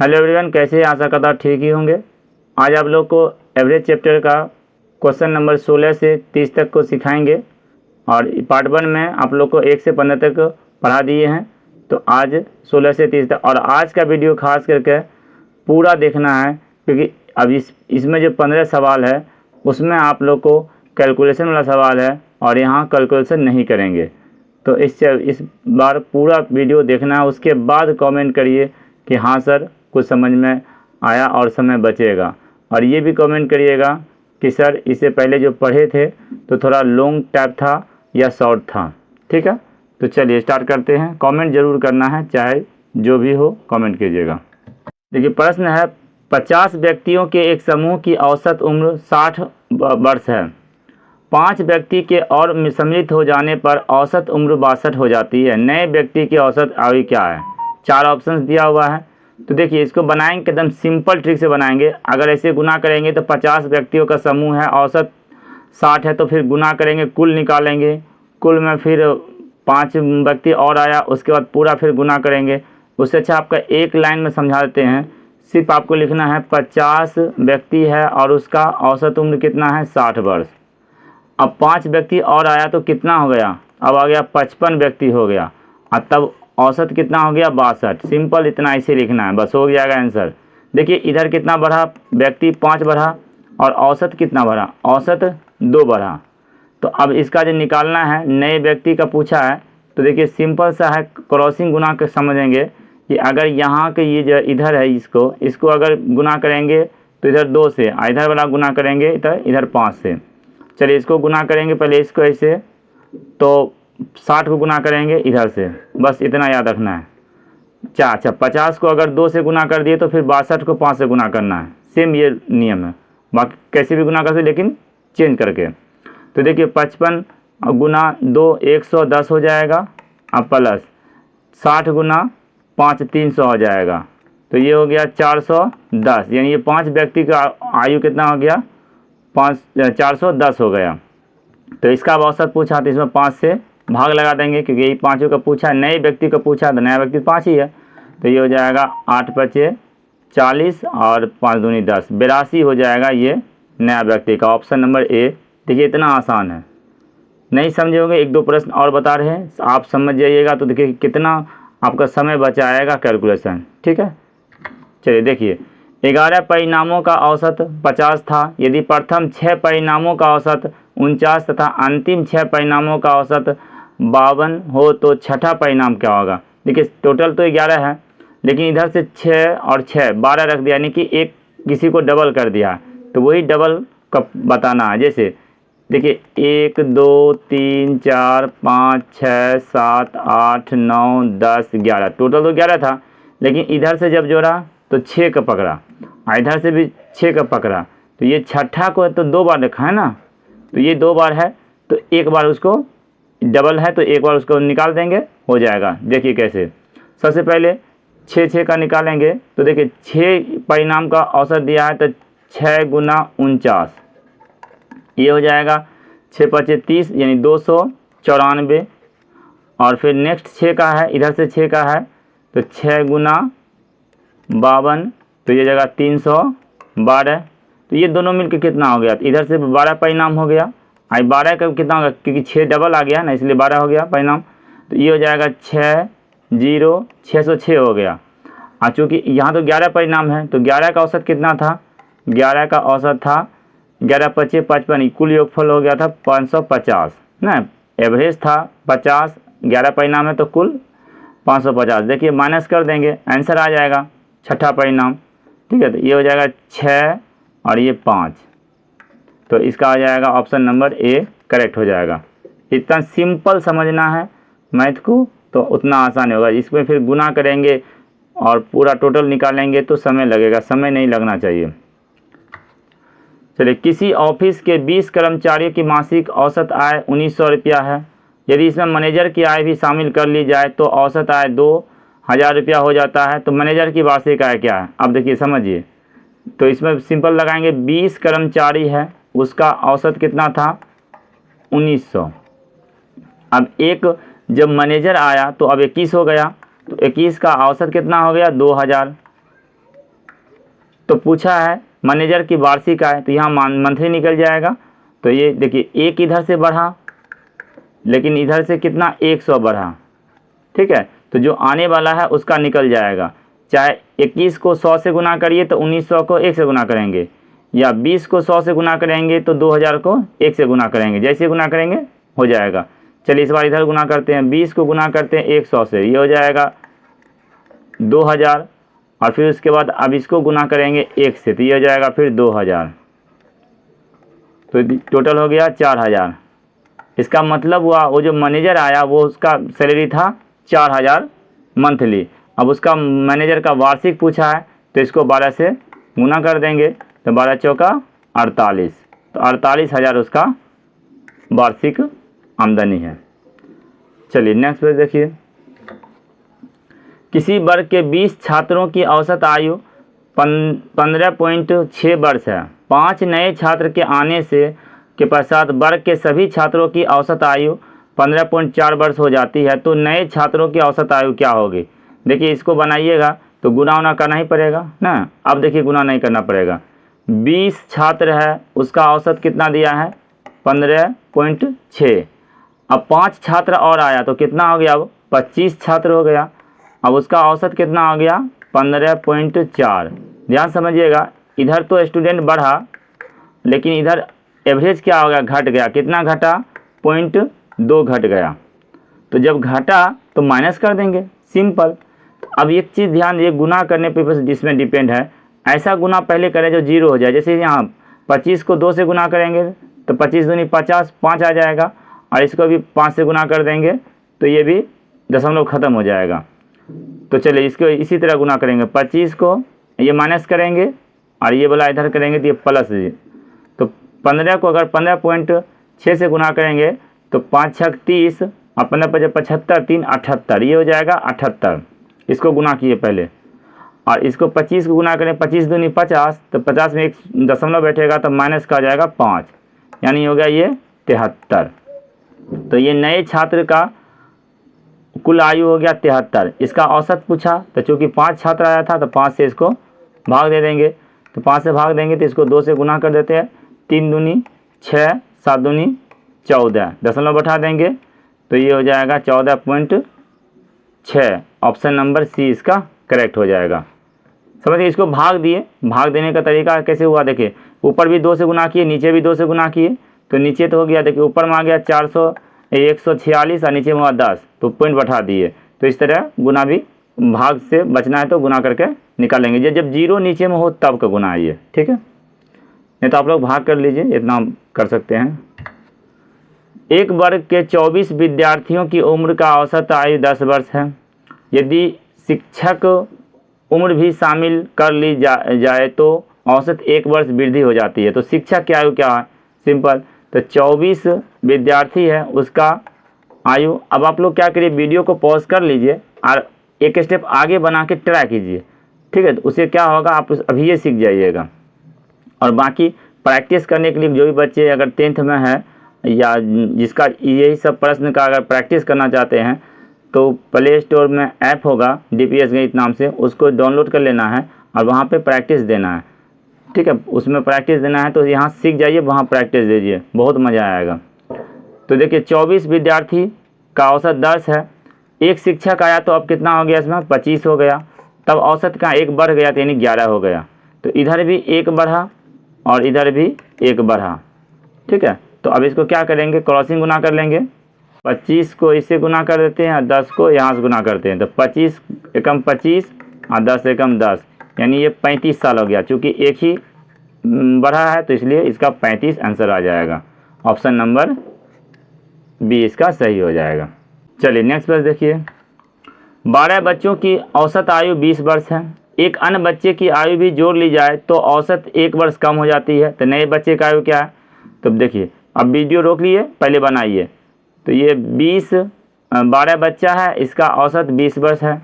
Hello everyone, कैसे हैं? आशा करता ठीक ही होंगे। आज आप लोग को एवरेज चैप्टर का क्वेश्चन नंबर 16 से 30 तक को सिखाएंगे और पार्ट 1 में आप लोग को 1 से 15 तक पढ़ा दिए हैं। तो आज 16 से 30 तक और आज का वीडियो खास करके पूरा देखना है, क्योंकि अब इसमें जो 15 सवाल है उसमें आप लोग को कैलकुलेशन वाला सवाल है और यहाँ कैलकुलेशन नहीं करेंगे। तो इस बार पूरा वीडियो देखना है, उसके बाद कमेंट करिए कि हाँ सर कुछ समझ में आया और समय बचेगा। और ये भी कमेंट करिएगा कि सर इससे पहले जो पढ़े थे तो थोड़ा लॉन्ग टाइप था या शॉर्ट था। ठीक है, तो चलिए स्टार्ट करते हैं। कमेंट ज़रूर करना है, चाहे जो भी हो कमेंट कीजिएगा। देखिए प्रश्न है, 50 व्यक्तियों के एक समूह की औसत उम्र 60 वर्ष है। 5 व्यक्ति के और सम्मिलित हो जाने पर औसत उम्र 62 हो जाती है। नए व्यक्ति की औसत आयु क्या है? 4 ऑप्शन दिया हुआ है। तो देखिए इसको बनाएंगे एकदम सिंपल ट्रिक से बनाएंगे। अगर ऐसे गुना करेंगे तो 50 व्यक्तियों का समूह है, औसत 60 है, तो फिर गुना करेंगे, कुल निकालेंगे, कुल में फिर 5 व्यक्ति और आया, उसके बाद पूरा फिर गुना करेंगे। उससे अच्छा आपका एक लाइन में समझा देते हैं। सिर्फ आपको लिखना है 50 व्यक्ति है और उसका औसत उम्र कितना है? 60 वर्ष। अब 5 व्यक्ति और आया तो कितना हो गया? अब आ गया 55 व्यक्ति हो गया और तब औसत कितना हो गया? 62। सिंपल इतना ऐसे लिखना है, बस हो जाएगा आंसर। देखिए इधर कितना बढ़ा? व्यक्ति 5 बढ़ा और औसत कितना बढ़ा? औसत 2 बढ़ा। तो अब इसका जो निकालना है, नए व्यक्ति का पूछा है, तो देखिए सिंपल सा है, क्रॉसिंग गुना के समझेंगे कि अगर यहाँ के ये जो इधर है इसको अगर गुना करेंगे तो इधर 2 से, इधर वाला गुना करेंगे इधर 5 से। चलिए इसको गुना करेंगे, पहले इसको ऐसे, तो 60 को गुना करेंगे इधर से, बस इतना याद रखना है। अच्छा 50 को अगर 2 से गुना कर दिए तो फिर 62 को 5 से गुना करना है। सेम ये नियम है, बाकी कैसे भी गुना कर सकते लेकिन चेंज करके। तो देखिए 55 गुना 2 110 हो जाएगा, अब प्लस 60 गुना 5 300 हो जाएगा, तो ये हो गया 410। यानी ये 5 व्यक्ति का आयु कितना हो गया? 410 हो गया। तो इसका औसत पूछा तो इसमें 5 से भाग लगा देंगे, क्योंकि यही 5 का पूछा, नए व्यक्ति का पूछा तो नया व्यक्ति 5 ही है। तो ये हो जाएगा 8 5 40 और 5 दूनी 10, 82 हो जाएगा ये नया व्यक्ति का। Option number A. देखिए इतना आसान है, नहीं समझे होंगे, 1-2 प्रश्न और बता रहे हैं, आप समझ जाइएगा तो देखिए कितना आपका समय बचाएगा कैलकुलेशन। ठीक है, चलिए देखिए 11 परिणामों का औसत 50 था। यदि प्रथम 6 परिणामों का औसत 49 तथा अंतिम 6 परिणामों का औसत 52 हो तो छठा परिणाम क्या होगा? देखिए टोटल तो 11 है, लेकिन इधर से 6 और 6 12 रख दिया, यानी कि एक किसी को डबल कर दिया, तो वही डबल का बताना है। जैसे देखिए 1 2 3 4 5 6 7 8 9 10 11, टोटल तो 11 था, लेकिन इधर से जब जोड़ा तो 6 का पकड़ा, इधर से भी 6 का पकड़ा, तो ये छठा को तो 2 बार रखा है ना, तो ये 2 बार है, तो एक बार उसको डबल है तो एक बार उसको निकाल देंगे, हो जाएगा। देखिए कैसे, सबसे पहले 6 का निकालेंगे, तो देखिए 6 परिणाम का औसत दिया है, तो 6 गुना 49, ये हो जाएगा 6 5 30, यानी 294। और फिर नेक्स्ट 6 का है, इधर से 6 का है, तो 6 गुना 52, तो ये जगह 312। तो ये दोनों मिलकर कितना हो गया? इधर से 12 परिणाम हो गया, आई 12 का कितना होगा, क्योंकि 6 डबल आ गया ना, इसलिए 12 हो गया परिणाम। तो ये हो जाएगा 606 हो गया। चूँकि यहाँ तो 11 परिणाम है, तो 11 का औसत कितना था? 11 का औसत था 11 5 55, कुल योगफल हो गया था 550 ना, एवरेज था 50, 11 परिणाम है तो कुल 550। देखिए माइनस कर देंगे, आंसर आ जाएगा छठा परिणाम। ठीक है, तो ये हो जाएगा 6 और ये 5, तो इसका आ जाएगा ऑप्शन नंबर ए करेक्ट हो जाएगा। इतना सिंपल समझना है मैथ को, तो उतना आसान होगा। इसमें फिर गुना करेंगे और पूरा टोटल निकालेंगे तो समय लगेगा, समय नहीं लगना चाहिए। चलिए, किसी ऑफिस के 20 कर्मचारियों की मासिक औसत आय 1900 रुपया है। यदि इसमें मैनेजर की आय भी शामिल कर ली जाए तो औसत आय 2000 रुपया हो जाता है। तो मैनेजर की वार्षिक आय क्या है? अब देखिए समझिए, तो इसमें सिंपल लगाएंगे, 20 कर्मचारी है, उसका औसत कितना था? 1900। अब एक जब मैनेजर आया तो अब 21 हो गया, तो 21 का औसत कितना हो गया? 2000। तो पूछा है मैनेजर की वार्षिक आय, तो यहाँ मंथली निकल जाएगा। तो ये देखिए एक इधर से बढ़ा, लेकिन इधर से कितना 100 बढ़ा, ठीक है। तो जो आने वाला है उसका निकल जाएगा। चाहे 21 को 100 से गुना करिए तो 1900 को 1 से गुना करेंगे, या 20 को 100 से गुना करेंगे तो 2000 को 1 से गुना करेंगे, जैसे गुना करेंगे हो जाएगा। चलिए इस बार इधर गुना करते हैं, 20 को गुना करते हैं 100 से, ये हो जाएगा 2000, और फिर उसके बाद अब इसको गुना करेंगे 1 से, तो ये हो जाएगा फिर 2000, तो टोटल हो गया 4000। इसका मतलब हुआ वो जो मैनेजर आया वो उसका सैलरी था 4000 मंथली। अब उसका मैनेजर का वार्षिक पूछा है तो इसको 12 से गुना कर देंगे, तो 12 चौका 48, तो 48,000 उसका वार्षिक आमदनी है। चलिए नेक्स्ट पेज देखिए। किसी वर्ग के 20 छात्रों की औसत आयु 15.6 वर्ष है। 5 नए छात्र के आने से के पश्चात वर्ग के सभी छात्रों की औसत आयु 15.4 वर्ष हो जाती है। तो नए छात्रों की औसत आयु क्या होगी? देखिए इसको बनाइएगा तो गुना उना करना ही पड़ेगा ना। अब देखिए गुना नहीं करना पड़ेगा। 20 छात्र है, उसका औसत कितना दिया है 15.6। अब 5 छात्र और आया तो कितना हो गया, अब 25 छात्र हो गया। अब उसका औसत कितना हो गया 15.4। ध्यान समझिएगा, इधर तो स्टूडेंट बढ़ा लेकिन इधर एवरेज क्या हो गया, घट गया। कितना घटा 0.2 घट गया। तो जब घटा तो माइनस कर देंगे, सिंपल। अब एक चीज़ ध्यान, ये गुना करने पे बस जिसमें डिपेंड है, ऐसा गुना पहले करें जो 0 हो जाए। जैसे यहाँ 25 को 2 से गुना करेंगे तो 25 दूनी 50, 5 आ जाएगा, और इसको भी 5 से गुना कर देंगे तो ये भी दशमलव खत्म हो जाएगा। तो चलिए इसको इसी तरह गुना करेंगे, 25 को ये माइनस करेंगे और ये वाला इधर करेंगे तो ये प्लस। तो 15 को अगर 15.6 से गुना करेंगे तो 5 छक 30 और 15 75, 3 78, ये हो जाएगा 78। इसको गुना किए पहले, और इसको 25 को गुना करें 25 दूनी 50, तो 50 में एक दशमलव बैठेगा तो माइनस का आ जाएगा 5, यानी हो गया ये 73। तो ये नए छात्र का कुल आयु हो गया 73। इसका औसत पूछा तो चूँकि 5 छात्र आया था तो 5 से इसको भाग दे देंगे। तो 5 से भाग देंगे तो इसको 2 से गुना कर देते हैं, 3 दूनी 6, 7 दूनी 14, दशमलव बैठा देंगे तो ये हो जाएगा 14.6। ऑप्शन नंबर सी इसका करेक्ट हो जाएगा। समझिए, इसको भाग दिए। भाग देने का तरीका कैसे हुआ, देखिए ऊपर भी 2 से गुना किए, नीचे भी 2 से गुना किए, तो नीचे तो हो गया, देखिए ऊपर में आ गया 146 और नीचे में हुआ 10, तो पॉइंट बैठा दिए। तो इस तरह गुना भी, भाग से बचना है तो गुना करके निकालेंगे। जब 0 नीचे में हो तब का गुना है ये, ठीक है। नहीं तो आप लोग भाग कर लीजिए, इतना हम कर सकते हैं। एक वर्ग के 24 विद्यार्थियों की उम्र का औसत आयु 10 वर्ष है। यदि शिक्षक उम्र भी शामिल कर ली जाए तो औसत 1 वर्ष वृद्धि हो जाती है। तो शिक्षक की आयु क्या है, सिंपल। तो 24 विद्यार्थी है, उसका आयु। अब आप लोग क्या करिए, वीडियो को पॉज कर लीजिए और एक स्टेप आगे बना के ट्राई कीजिए, ठीक है। तो उससे क्या होगा, आप अभी ये सीख जाइएगा। और बाकी प्रैक्टिस करने के लिए जो भी बच्चे अगर 10th में है या जिसका यही सब प्रश्न का अगर प्रैक्टिस करना चाहते हैं तो प्ले स्टोर में ऐप होगा DPS गणित नाम से, उसको डाउनलोड कर लेना है और वहाँ पे प्रैक्टिस देना है, ठीक है। उसमें प्रैक्टिस देना है तो यहाँ सीख जाइए, वहाँ प्रैक्टिस दीजिए, बहुत मज़ा आएगा। तो देखिए 24 विद्यार्थी का औसत 10 है। एक शिक्षक आया तो अब कितना हो गया, इसमें 25 हो गया। तब औसत का 1 बढ़ गया तो यानी 11 हो गया। तो इधर भी 1 बढ़ा और इधर भी 1 बढ़ा, ठीक है। तो अब इसको क्या करेंगे, क्रॉसिंग गुना कर लेंगे। 25 को इससे गुना कर देते हैं और 10 को यहाँ से गुना करते हैं। तो 25 एकम 25 और 10 एकम 10, यानी ये 35 साल हो गया। चूँकि एक ही बढ़ा है तो इसलिए इसका 35 आंसर आ जाएगा। ऑप्शन नंबर बी इसका सही हो जाएगा। चलिए नेक्स्ट पेज देखिए। 12 बच्चों की औसत आयु 20 वर्ष है। एक अन्य बच्चे की आयु भी जोड़ ली जाए तो औसत 1 वर्ष कम हो जाती है। तो नए बच्चे का आयु क्या है, तो देखिए अब वीडियो रोक लिए, पहले बनाइए। तो ये 12 बच्चा है, इसका औसत 20 वर्ष है।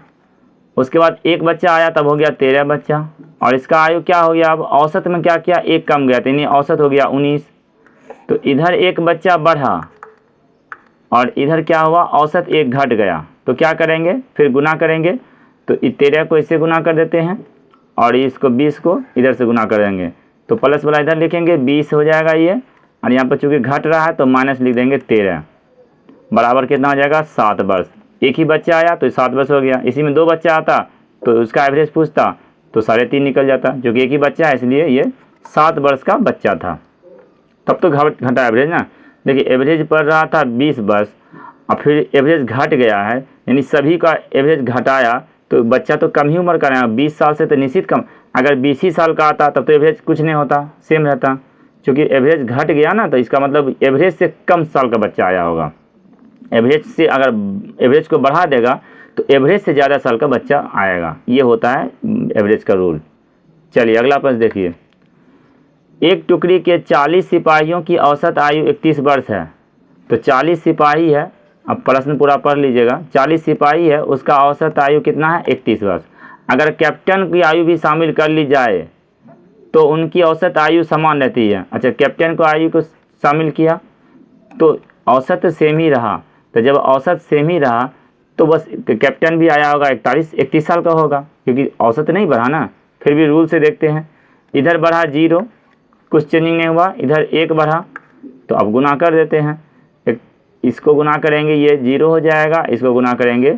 उसके बाद एक बच्चा आया तब हो गया 13 बच्चा, और इसका आयु क्या हो गया, अब औसत में क्या किया, 1 कम गया, तो यानी औसत हो गया 19। तो इधर एक बच्चा बढ़ा और इधर क्या हुआ, औसत 1 घट गया। तो क्या करेंगे, फिर गुना करेंगे। तो 13 को इससे गुना कर देते हैं और इसको 20 को इधर से गुना करेंगे तो प्लस वाला इधर लिखेंगे 20 हो जाएगा ये, और यहाँ पर चूँकि घट रहा है तो माइनस लिख देंगे 13 बराबर कितना हो जाएगा 7 वर्ष। एक ही बच्चा आया तो 7 वर्ष हो गया। इसी में 2 बच्चा आता तो उसका एवरेज पूछता तो 3.5 निकल जाता, जो कि एक ही बच्चा है इसलिए ये 7 वर्ष का बच्चा था। तब तो घटा एवरेज ना। देखिए एवरेज पढ़ रहा था 20 वर्ष और फिर एवरेज घट गया है, यानी सभी का एवरेज घटाया तो बच्चा तो कम ही उम्र का रहेगा, 20 साल से तो निश्चित कम। अगर 20 ही साल का आता तब तो एवरेज कुछ नहीं होता, सेम रहता। क्योंकि एवरेज घट गया ना तो इसका मतलब एवरेज से कम साल का बच्चा आया होगा। एवरेज से अगर एवरेज को बढ़ा देगा तो एवरेज से ज़्यादा साल का बच्चा आएगा, ये होता है एवरेज का रूल। चलिए अगला प्रश्न देखिए। एक टुकड़ी के 40 सिपाहियों की औसत आयु 31 वर्ष है। तो 40 सिपाही है, अब प्रश्न पूरा पढ़ लीजिएगा। 40 सिपाही है, उसका औसत आयु कितना है 31 वर्ष। अगर कैप्टन की आयु भी शामिल कर ली जाए तो उनकी औसत आयु समान रहती है। अच्छा, कैप्टन को आयु को शामिल किया तो औसत सेम ही रहा, तो जब औसत सेम ही रहा तो बस कैप्टन भी आया होगा 31 साल का होगा, क्योंकि औसत नहीं बढ़ा ना। फिर भी रूल से देखते हैं, इधर बढ़ा 0, कुछ चेंजिंग नहीं हुआ, इधर 1 बढ़ा तो अब गुना कर देते हैं। इसको गुना करेंगे ये 0 हो जाएगा, इसको गुना करेंगे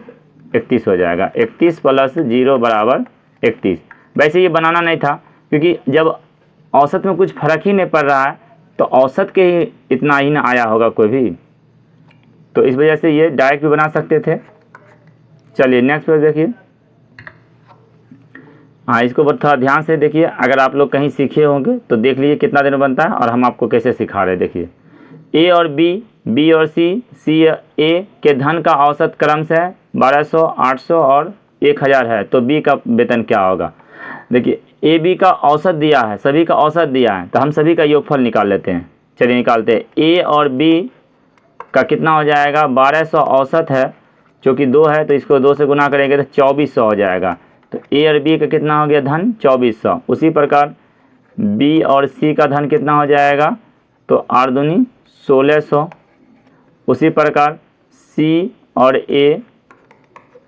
31 हो जाएगा। 31 + 0 बराबर 31। वैसे ये बनाना नहीं था, क्योंकि जब औसत में कुछ फर्क ही नहीं पड़ रहा है तो औसत के ही इतना ही ना आया होगा कोई भी, तो इस वजह से ये डायरेक्ट भी बना सकते थे। चलिए नेक्स्ट पेज देखिए। हाँ, इसको थोड़ा ध्यान से देखिए। अगर आप लोग कहीं सीखे होंगे तो देख लीजिए कितना दिन बनता है और हम आपको कैसे सिखा रहे हैं। देखिए ए और बी और सी ए के धन का औसत क्रमशः 1200, 800 और 1000 है, तो बी का वेतन क्या होगा। देखिए ए बी का औसत दिया है, सभी का औसत दिया है, तो हम सभी का योगफल निकाल लेते हैं। चलिए निकालते हैं। ए और बी का कितना हो जाएगा 1200 औसत है, क्योंकि 2 है तो इसको 2 से गुना करेंगे तो 2400 हो जाएगा। तो ए और बी का कितना हो गया धन 2400। उसी प्रकार बी और सी का धन कितना हो जाएगा, तो 8 दूनी 1600। उसी प्रकार सी और ए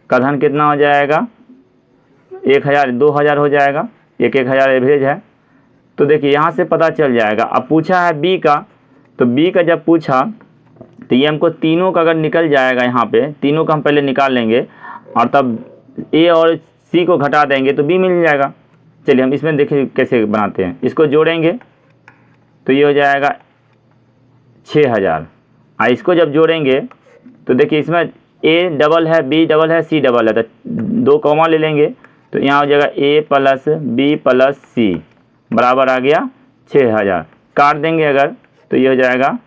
का धन कितना हो जाएगा 1000, 2000 हो जाएगा, 1000 एवरेज है। तो देखिए यहाँ से पता चल जाएगा। अब पूछा है बी का, तो बी का जब पूछा तो ये हमको तीनों का अगर निकल जाएगा, यहाँ पे तीनों का हम पहले निकाल लेंगे और तब ए और सी को घटा देंगे तो बी मिल जाएगा। चलिए हम इसमें देखिए कैसे बनाते हैं। इसको जोड़ेंगे तो ये हो जाएगा 6000। इसको जब जोड़ेंगे तो देखिए इसमें ए डबल है, बी डबल है, सी डबल है, तो 2 कॉमा ले लेंगे तो यहाँ हो जाएगा ए + बी + सी बराबर आ गया 6000। काट देंगे अगर तो ये हो जाएगा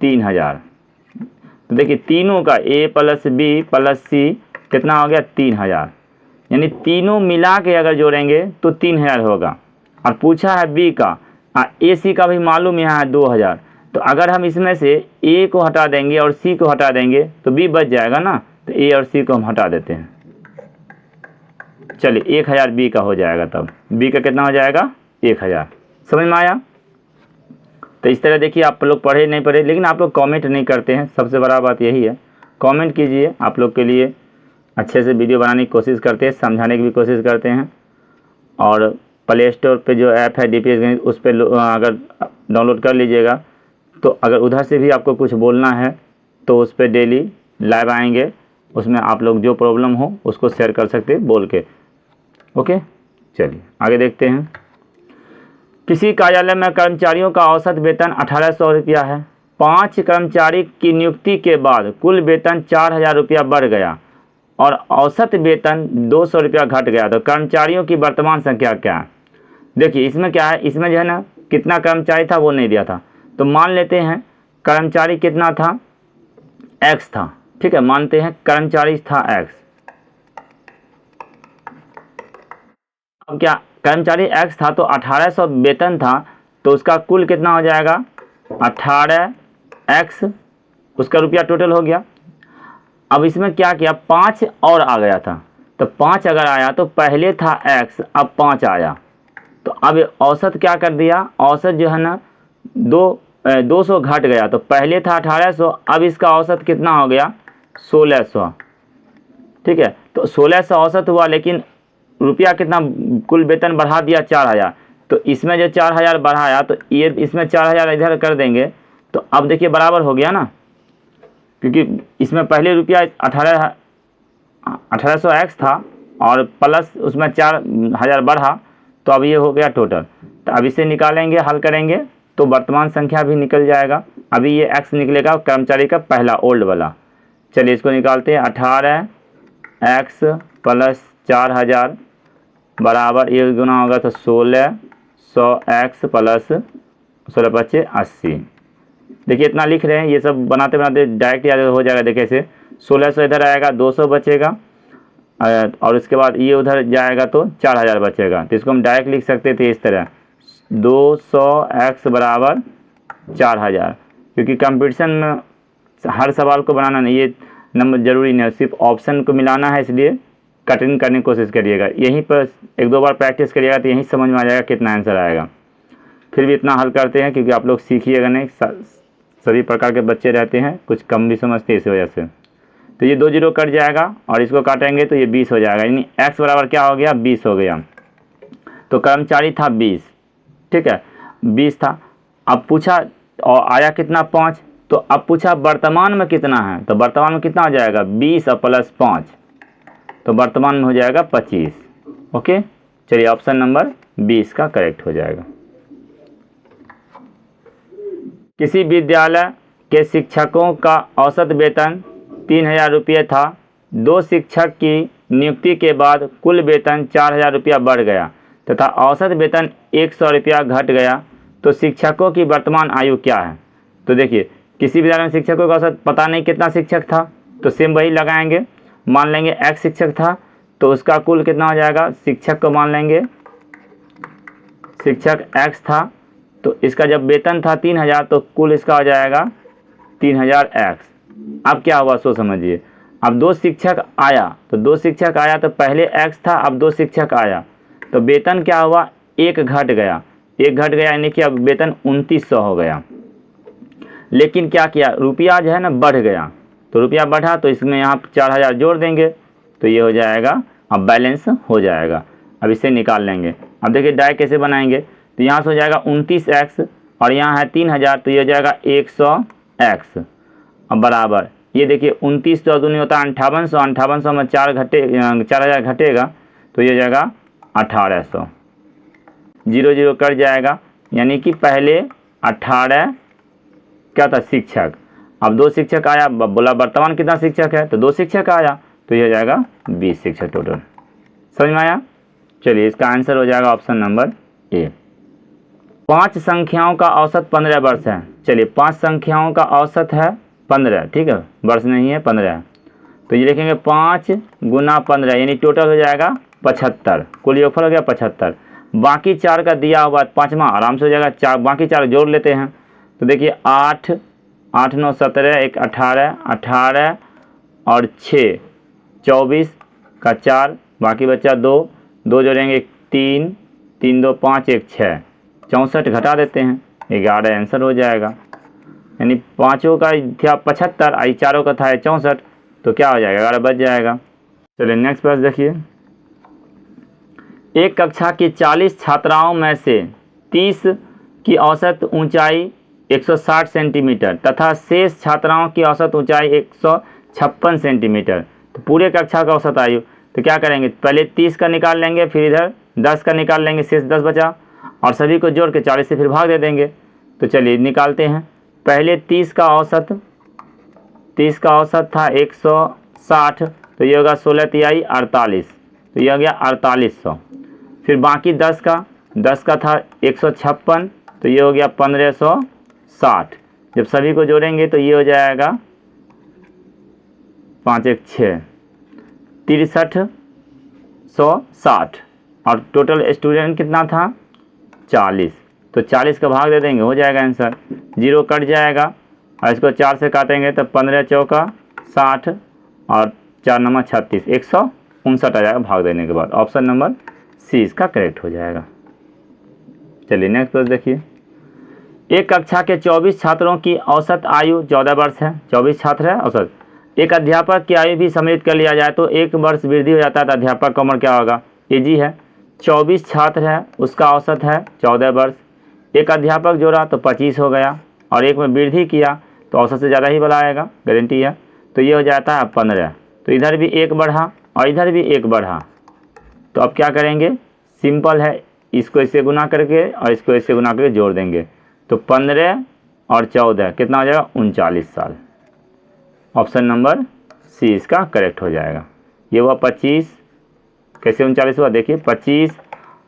3000। तो देखिए तीनों का ए + बी + सी कितना हो गया 3000, यानी तीनों मिला के अगर जोड़ेंगे तो 3000 होगा। और पूछा है बी का, ए सी का भी मालूम यहाँ है 2000, तो अगर हम इसमें से ए को हटा देंगे और सी को हटा देंगे तो बी बच जाएगा ना, तो ए और सी को हम हटा देते हैं। चलिए 1000 बी का हो जाएगा, तब बी का कितना हो जाएगा 1000। समझ में आया। तो इस तरह देखिए, आप लोग पढ़े नहीं पढ़े लेकिन आप लोग कमेंट नहीं करते हैं, सबसे बड़ा बात यही है। कमेंट कीजिए, आप लोग के लिए अच्छे से वीडियो बनाने की कोशिश करते हैं, समझाने की भी कोशिश करते हैं। और प्ले स्टोर पे जो ऐप है DPS गणित, उस पर अगर डाउनलोड कर लीजिएगा तो अगर उधर से भी आपको कुछ बोलना है तो उस पर डेली लाइव आएंगे, उसमें आप लोग जो प्रॉब्लम हो उसको शेयर कर सकते हैं बोल के। ओके, चलिए आगे देखते हैं। किसी कार्यालय में कर्मचारियों का औसत वेतन 1800 रुपया है। 5 कर्मचारी की नियुक्ति के बाद कुल वेतन 4000 रुपया बढ़ गया और औसत वेतन 200 रुपया घट गया, तो कर्मचारियों की वर्तमान संख्या क्या है। देखिए इसमें क्या है, इसमें जो है ना कितना कर्मचारी था वो नहीं दिया था, तो मान लेते हैं कर्मचारी कितना था x था। ठीक है, मानते हैं कर्मचारी था x। अब क्या कर्मचारी x था तो 1800 वेतन था, तो उसका कुल कितना हो जाएगा 18x, उसका रुपया टोटल हो गया। अब इसमें क्या किया 5 और आ गया था, तो 5 अगर आया तो पहले था x, अब 5 आया, तो अब औसत क्या कर दिया, औसत जो है ना 200 घट गया, तो पहले था 1800, अब इसका औसत कितना हो गया 1600। ठीक है, तो 1600 औसत हुआ, लेकिन रुपया कितना कुल वेतन बढ़ा दिया 4000, तो इसमें जो 4000 बढ़ाया तो ये इसमें 4000 इधर कर देंगे तो अब देखिए बराबर हो गया ना, क्योंकि इसमें पहले रुपया 1800 एक्स था और प्लस उसमें 4000 बढ़ा, तो अब ये हो गया टोटल। तो अब इसे निकालेंगे, हल करेंगे तो वर्तमान संख्या भी निकल जाएगा। अभी ये एक्स निकलेगा कर्मचारी का पहला ओल्ड वाला। चलिए इसको निकालते हैं। 18 एक्स प्लस 4000 बराबर ये गुना होगा तो 1600 एक्स प्लस 16 पच्चीस 80। देखिए इतना लिख रहे हैं, ये सब बनाते बनाते डायरेक्ट याद हो जाएगा। देखिए ऐसे 1600 इधर आएगा, 200 बचेगा और उसके बाद ये उधर जाएगा तो 4000 बचेगा। तो इसको हम डायरेक्ट लिख सकते थे इस तरह 200 एक्स बराबर 4000, क्योंकि कंपटीशन में हर सवाल को बनाना नहीं, ये नंबर ज़रूरी नहीं है, सिर्फ ऑप्शन को मिलाना है, इसलिए कठिन करने की कोशिश करिएगा। यहीं पर एक दो बार प्रैक्टिस करिएगा तो यहीं समझ में आ जाएगा कितना आंसर आएगा। फिर भी इतना हल करते हैं क्योंकि आप लोग सीखिएगा नहीं, सभी प्रकार के बच्चे रहते हैं, कुछ कम भी समझते हैं इस वजह से। तो ये 2 जीरो कट जाएगा और इसको काटेंगे तो ये 20 हो जाएगा, यानी एक्स बराबर क्या हो गया 20 हो गया। तो कर्मचारी था 20, ठीक है 20 था। अब पूछा और आया कितना 5, तो अब पूछा वर्तमान में कितना है, तो वर्तमान में कितना हो जाएगा 20 और प्लस 5, तो वर्तमान में हो जाएगा 25। ओके चलिए ऑप्शन नंबर 20 का करेक्ट हो जाएगा। किसी विद्यालय के शिक्षकों का औसत वेतन 3000 रुपये था। 2 शिक्षक की नियुक्ति के बाद कुल वेतन 4000 रुपया बढ़ गया तथा औसत वेतन 100 रुपया घट गया, तो शिक्षकों की वर्तमान आयु क्या है। तो देखिए किसी विद्यालय में शिक्षकों का औसत पता नहीं कितना शिक्षक था, तो सेम वही लगाएंगे। मान लेंगे एक्स शिक्षक था तो उसका कुल कितना हो जाएगा, शिक्षक को मान लेंगे शिक्षक एक्स था, तो इसका जब वेतन था 3000 तो कुल इसका हो जाएगा 3000 एक्स। अब क्या हुआ सो समझिए, अब 2 शिक्षक आया, तो 2 शिक्षक आया तो पहले एक्स था, अब 2 शिक्षक आया तो वेतन क्या हुआ 1 घट गया, 1 घट गया यानी कि अब वेतन 2900 हो गया। लेकिन क्या किया रुपया जो है ना बढ़ गया, तो रुपया बढ़ा तो इसमें यहाँ 4000 जोड़ देंगे तो ये हो जाएगा, अब बैलेंस हो जाएगा। अब इसे निकाल लेंगे। अब देखिए डायरेक्ट कैसे बनाएंगे, तो यहाँ से हो जाएगा 29 एक्स और यहाँ है 3000 तो ये हो जाएगा 100 एक्स। अब बराबर ये देखिए 29 तो दूनी होता है 5800, 5800 में 4000 घटेगा तो ये हो जाएगा 1800। 0 0 कट जाएगा, यानी कि पहले 18 क्या था शिक्षक, अब 2 शिक्षक आया, बोला वर्तमान कितना शिक्षक है तो 2 शिक्षक आया तो ये हो जाएगा 20 शिक्षक टोटल। समझ में आया। चलिए इसका आंसर हो जाएगा ऑप्शन नंबर ए। 5 संख्याओं का औसत 15 वर्ष है। चलिए 5 संख्याओं का औसत है 15, ठीक है वर्ष नहीं है 15 है, तो ये लिखेंगे 5 गुना 15 यानी टोटल हो जाएगा 75, कुल योगफल हो गया 75। बाकी 4 का दिया हुआ 5वां आराम से हो जाएगा, 4 बाकी 4 जोड़ लेते हैं। तो देखिए 8 8 9 17 1 18 18 और 6 24 का 4 बाकी बच्चा 2 2 जोड़ेंगे 3 3 2 5 1 6 64 घटा देते हैं 11 आंसर हो जाएगा। यानी 5 का था 75 आई 4 का था 64, तो क्या हो जाएगा 11 बच जाएगा। चलिए नेक्स्ट प्रश्न देखिए। एक कक्षा की 40 छात्राओं में से 30 की औसत ऊंचाई 160 सेंटीमीटर तथा शेष छात्राओं की औसत ऊंचाई 156 सेंटीमीटर, तो पूरे कक्षा का औसत आयु, तो क्या करेंगे पहले 30 का निकाल लेंगे, फिर इधर 10 का निकाल लेंगे, शेष 10 बचा और सभी को जोड़ के 40 से फिर भाग दे देंगे। तो चलिए निकालते हैं। पहले 30 का औसत था 160, तो ये होगा 16 तिहाई 48, तो ये हो गया 4800। फिर बाकी 10 का था 156, तो ये हो गया 1560। जब सभी को जोड़ेंगे तो ये हो जाएगा 5 1 6 6360 और टोटल स्टूडेंट कितना था 40, तो 40 का भाग दे देंगे हो जाएगा आंसर। 0 कट जाएगा और इसको 4 से काटेंगे तो 15 चौका 60 और 4 नंबर 36 159 आ जाएगा भाग देने के बाद। ऑप्शन नंबर सी इसका करेक्ट हो जाएगा। चलिए नेक्स्ट प्रश्न देखिए। एक कक्षा के 24 छात्रों की औसत आयु 14 वर्ष है, 24 छात्र है औसत। एक अध्यापक की आयु भी सम्मिलित कर लिया जाए तो 1 वर्ष वृद्धि हो जाता है, तो अध्यापक का उम्र क्या होगा, एजी है। 24 छात्र है, उसका औसत है 14 वर्ष। एक अध्यापक जोड़ा तो 25 हो गया, और एक में वृद्धि किया तो औसत से ज़्यादा ही बड़ा आएगा, गारंटी है। तो ये हो जाता है 15। तो इधर भी एक बढ़ा और इधर भी एक बढ़ा, तो अब क्या करेंगे, सिंपल है, इसको इससे गुना करके और इसको इससे गुना करके जोड़ देंगे। तो 15 और 14 कितना हो जाएगा, 39 साल। ऑप्शन नंबर सी इसका करेक्ट हो जाएगा। ये हुआ 25, कैसे 39 हुआ, देखिए 25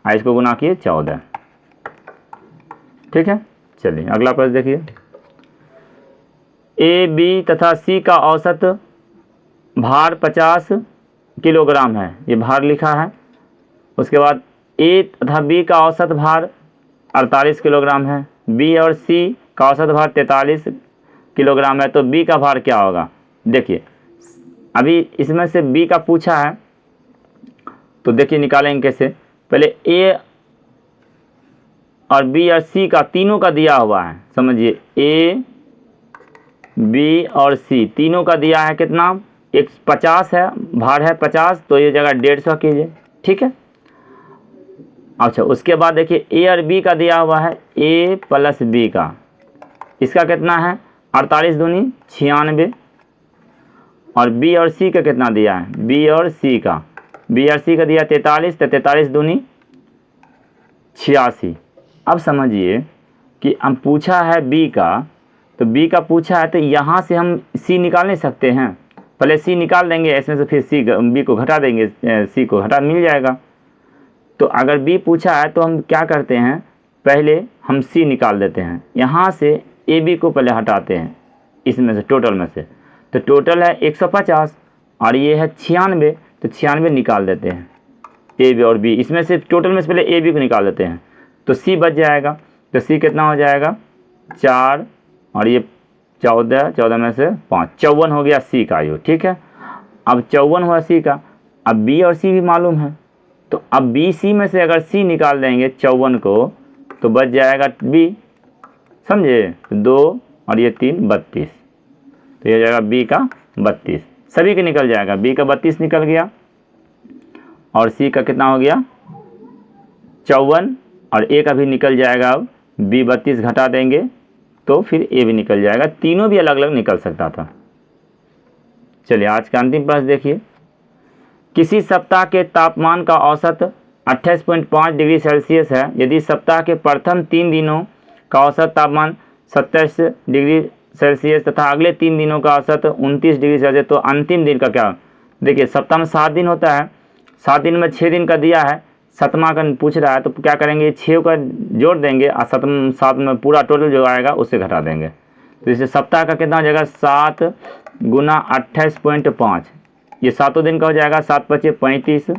और इसको गुना किए 14। ठीक है, चलिए अगला प्रश्न देखिए। ए, बी तथा सी का औसत भार 50 किलोग्राम है, ये भार लिखा है। उसके बाद ए तथा बी का औसत भार 48 किलोग्राम है, बी और सी का औसत भार 43 किलोग्राम है। तो बी का भार क्या होगा, देखिए अभी इसमें से बी का पूछा है, तो देखिए निकालेंगे कैसे। पहले ए और बी और सी का तीनों का दिया हुआ है, समझिए ए बी और सी तीनों का दिया है कितना, 50 है, भार है 50, तो ये जगह 150 कीजिए। ठीक है, अच्छा उसके बाद देखिए ए और बी का दिया हुआ है, ए प्लस बी का, इसका कितना है 48 दूनी 96, और बी और सी का कितना दिया है, बी और सी का दिया 43, तो 43 दूनी 86। अब समझिए कि हम पूछा है बी का, तो बी का पूछा है, तो यहाँ से हम सी निकाल नहीं सकते हैं, पहले सी निकाल देंगे, इसमें से फिर सी बी को घटा देंगे, सी को घटा मिल जाएगा। तो अगर बी पूछा है तो हम क्या करते हैं, पहले हम सी निकाल देते हैं, यहाँ से ए बी को पहले हटाते हैं इसमें से, टोटल में से। तो टोटल है 150 और ये है 96, तो 96 निकाल देते हैं ए बी और बी, इसमें से टोटल में से पहले ए बी को निकाल देते हैं, तो सी बच जाएगा। तो सी कितना हो जाएगा 4 और ये 14 में से 5, 54 हो गया सी का आयु। ठीक है, अब 54 हुआ सी का, अब बी और सी भी मालूम है, तो अब बी सी में से अगर सी निकाल देंगे 54 को, तो बच जाएगा बी, समझे, 2 और ये 3 32, तो ये जाएगा बी का 32, सभी के निकल जाएगा, बी का 32 निकल गया और सी का कितना हो गया 54, और ए का भी निकल जाएगा। अब बी 32 घटा देंगे तो फिर ए भी निकल जाएगा, तीनों भी अलग अलग निकल सकता था। चलिए आज का अंतिम प्रश्न देखिए। किसी सप्ताह के तापमान का औसत 28.5 डिग्री सेल्सियस है, यदि सप्ताह के प्रथम 3 दिनों का औसत तापमान 27 डिग्री सेल्सियस तथा अगले 3 दिनों का औसत 29 डिग्री सेल्सियस, तो अंतिम दिन का क्या। देखिए सप्ताह में 7 दिन होता है, 7 दिन में 6 दिन का दिया है, 7वां का पूछ रहा है, तो क्या करेंगे 6 का जोड़ देंगे और 7 में पूरा टोटल जो आएगा उससे घटा देंगे। तो इसे सप्ताह का कितना हो जाएगा 7 गुना 28.5, ये 7 दिन का हो जाएगा, 7 पचे 35,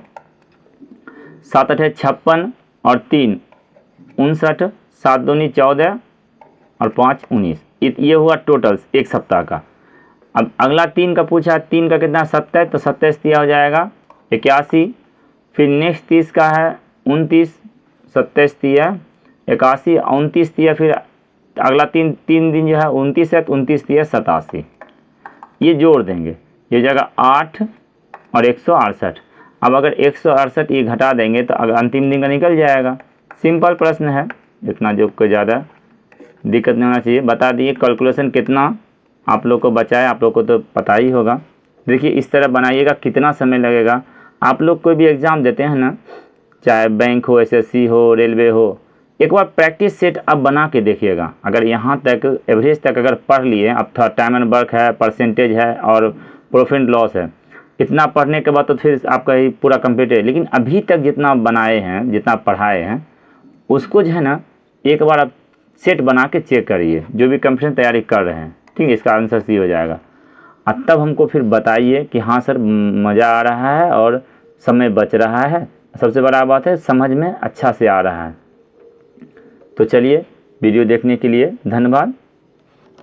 7 अठे 56 और 3 59, 7 दूनी 14 और 5 19, ये हुआ टोटल एक सप्ताह का। अब अगला 3 का पूछा, 3 का कितना 27, तो 27 दिया हो जाएगा 81, फिर नेक्स्ट 30 का है 29, 27 दिया 81, 29 दिया, फिर अगला 3 दिन जो है 29 है, तो 29 दिया 87, ये जोड़ देंगे, ये जगह 8 और 168। अब अगर 168 ये घटा देंगे तो अगर अंतिम दिन का निकल जाएगा। सिंपल प्रश्न है, इतना जो कोई ज़्यादा दिक्कत नहीं होना चाहिए। बता दिए कैलकुलेशन कितना आप लोग को बचा है, आप लोग को तो पता ही होगा। देखिए इस तरह बनाइएगा, कितना समय लगेगा। आप लोग कोई भी एग्ज़ाम देते हैं ना, चाहे बैंक हो, एसएससी हो, रेलवे हो, एक बार प्रैक्टिस सेट आप बना के देखिएगा। अगर यहाँ तक एवरेज तक अगर पढ़ लिए, अब थोड़ा टाइम एंड वर्क है, परसेंटेज है और प्रॉफिट लॉस है, इतना पढ़ने के बाद तो फिर आपका ही पूरा कंप्लीट है। लेकिन अभी तक जितना बनाए हैं, जितना पढ़ाए हैं, उसको जो है ना एक बार आप सेट बना के चेक करिए, जो भी कंपटीशन तैयारी कर रहे हैं, ठीक है, इसका आंसर सी हो जाएगा। और तब हमको फिर बताइए कि हाँ सर मज़ा आ रहा है और समय बच रहा है, सबसे बड़ा बात है समझ में अच्छा से आ रहा है। तो चलिए वीडियो देखने के लिए धन्यवाद।